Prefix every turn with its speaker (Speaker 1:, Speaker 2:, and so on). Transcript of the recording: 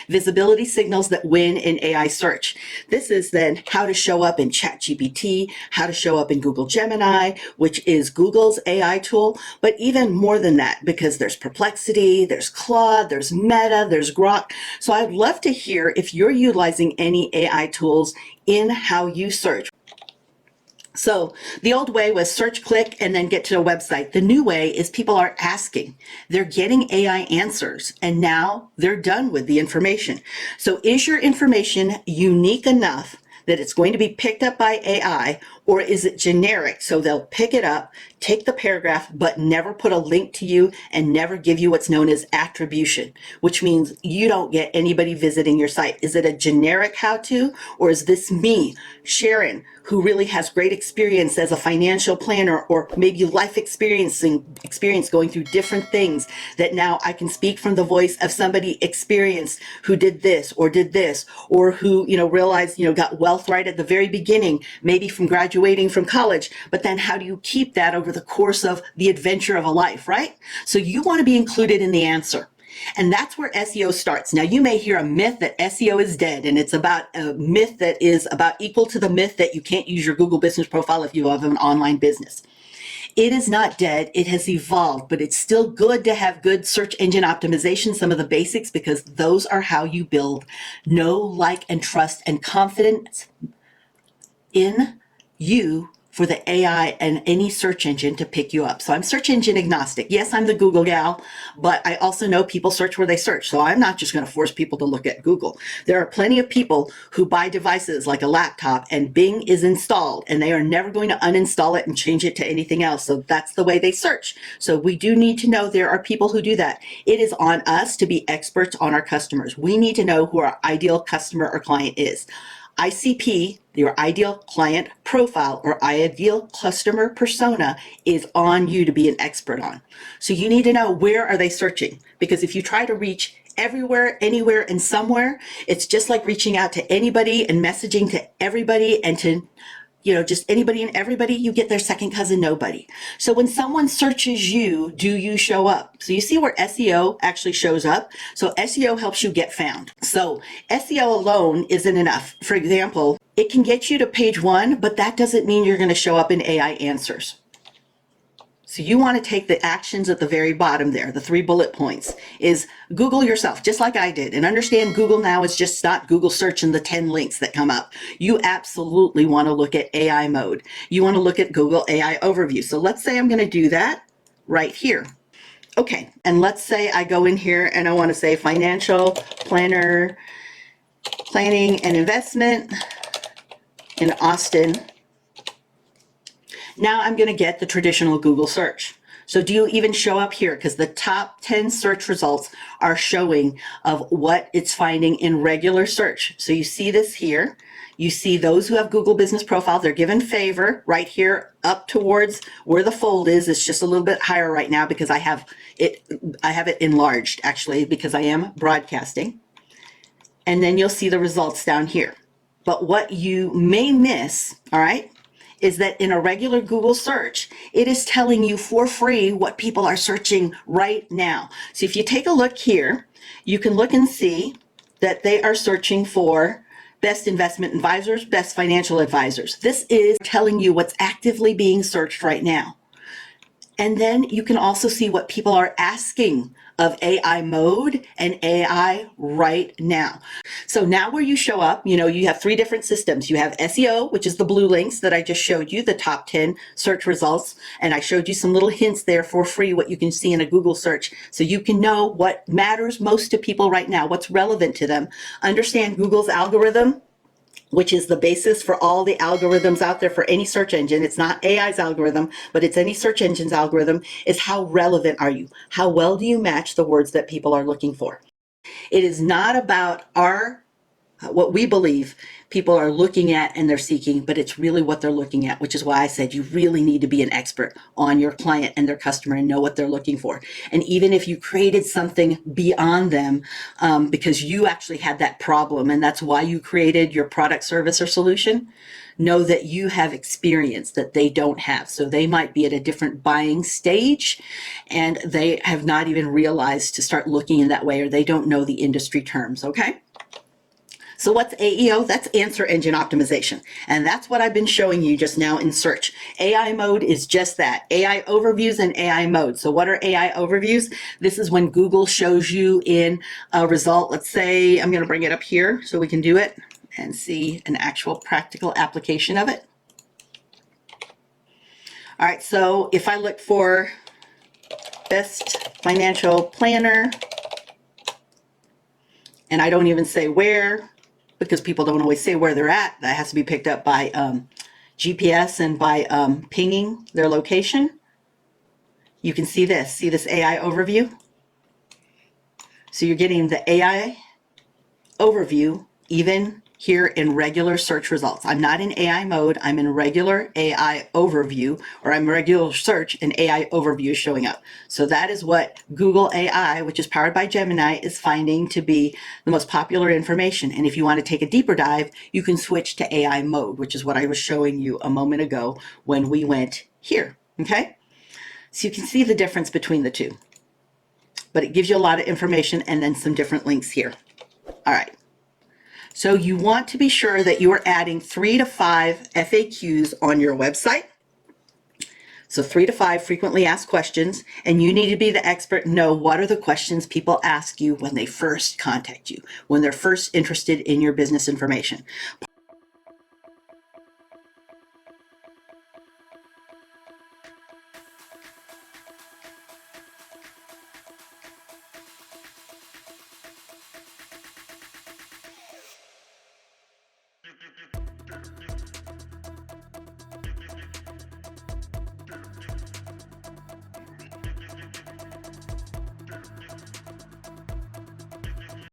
Speaker 1: visibility signals that win in AI search. This is then how to show up in ChatGPT, how to show up in Google Gemini, which is Google's AI tool, but even more than that, because there's Perplexity, there's Claude, there's Meta, there's Grok. So I'd love to hear if you're utilizing any AI tools in how you search. So the old way was search, click, and then get to a website. The new way is people are asking. They're getting AI answers, and now they're done with the information. So is your information unique enough that it's going to be picked up by AI, or is it generic? So they'll pick it up, take the paragraph, but never put a link to you and never give you what's known as attribution, which means you don't get anybody visiting your site. Is it a generic how-to, or is this me, Sharon, who really has great experience as a financial planner, or maybe life experience going through different things, that now I can speak from the voice of somebody experienced who did this, or who, realized, got wealth right at the very beginning, maybe from graduating from college, but then how do you keep that over the course of the adventure of a life, right? So you want to be included in the answer. And that's where SEO starts. Now, you may hear a myth that SEO is dead, and it's about a myth that is about equal to the myth that you can't use your Google business profile if you have an online business. It is not dead. It has evolved, but it's still good to have good search engine optimization, some of the basics, because those are how you build know, like, and trust and confidence in you for the AI and any search engine to pick you up. So I'm search engine agnostic. Yes, I'm the Google gal, but I also know people search where they search. So I'm not just going to force people to look at Google. There are plenty of people who buy devices like a laptop and Bing is installed, and they are never going to uninstall it and change it to anything else. So that's the way they search. So we do need to know there are people who do that. It is on us to be experts on our customers. We need to know who our ideal customer or client is. ICP, your ideal client profile or ideal customer persona, is on you to be an expert on. So you need to know, where are they searching? Because if you try to reach everywhere, anywhere, and somewhere, it's just like reaching out to anybody and messaging to everybody and to just anybody and everybody, you get their second cousin nobody. So when someone searches you, do you show up? So you see where SEO actually shows up. So SEO helps you get found. So SEO alone isn't enough. For example, it can get you to page 1, but that doesn't mean you're going to show up in AI answers. So you want to take the actions at the very bottom there, the 3 bullet points, is Google yourself, just like I did. And understand Google now is just not Google search and the 10 links that come up. You absolutely want to look at AI mode. You want to look at Google AI overview. So let's say I'm going to do that right here. Okay, and let's say I go in here and I want to say financial planner, planning and investment in Austin. Now I'm going to get the traditional Google search. So do you even show up here? Because the top 10 search results are showing of what it's finding in regular search. So you see this here. You see those who have Google Business Profile, they're given favor right here up towards where the fold is. It's just a little bit higher right now because I have it enlarged, actually, because I am broadcasting. And then you'll see the results down here. But what you may miss, all right, is that in a regular Google search, it is telling you for free what people are searching right now. So if you take a look here, you can look and see that they are searching for best investment advisors, best financial advisors. This is telling you what's actively being searched right now. And then you can also see what people are asking of AI mode and AI right now. So now where you show up, you have 3 different systems. You have SEO, which is the blue links that I just showed you, the top 10 search results. And I showed you some little hints there for free, what you can see in a Google search. So you can know what matters most to people right now, what's relevant to them. Understand Google's algorithm, which is the basis for all the algorithms out there for any search engine. It's not AI's algorithm, but it's any search engine's algorithm, is how relevant are you? How well do you match the words that people are looking for? It is not about our what we believe people are looking at and they're seeking, but it's really what they're looking at, which is why I said you really need to be an expert on your client and their customer and know what they're looking for. And even if you created something beyond them, because you actually had that problem and that's why you created your product, service, or solution, know that you have experience that they don't have. So they might be at a different buying stage and they have not even realized to start looking in that way, or they don't know the industry terms, okay? So what's AEO? That's answer engine optimization. And that's what I've been showing you just now in search. AI mode is just that, AI overviews and AI mode. So what are AI overviews? This is when Google shows you in a result. Let's say, I'm going to bring it up here so we can do it and see an actual practical application of it. All right, so if I look for best financial planner, and I don't even say where, because people don't always say where they're at. That has to be picked up by GPS and by pinging their location. You can see this AI overview. So you're getting the AI overview even here in regular search results. I'm not in AI mode, I'm in regular AI overview, or I'm regular search and AI overview is showing up. So that is what Google AI, which is powered by Gemini, is finding to be the most popular information. And if you want to take a deeper dive, you can switch to AI mode, which is what I was showing you a moment ago when we went here, okay? So you can see the difference between the two, but it gives you a lot of information and then some different links here. All right. So you want to be sure that you are adding 3 to 5 FAQs on your website. So 3 to 5 frequently asked questions, and you need to be the expert and know what are the questions people ask you when they first contact you, when they're first interested in your business information.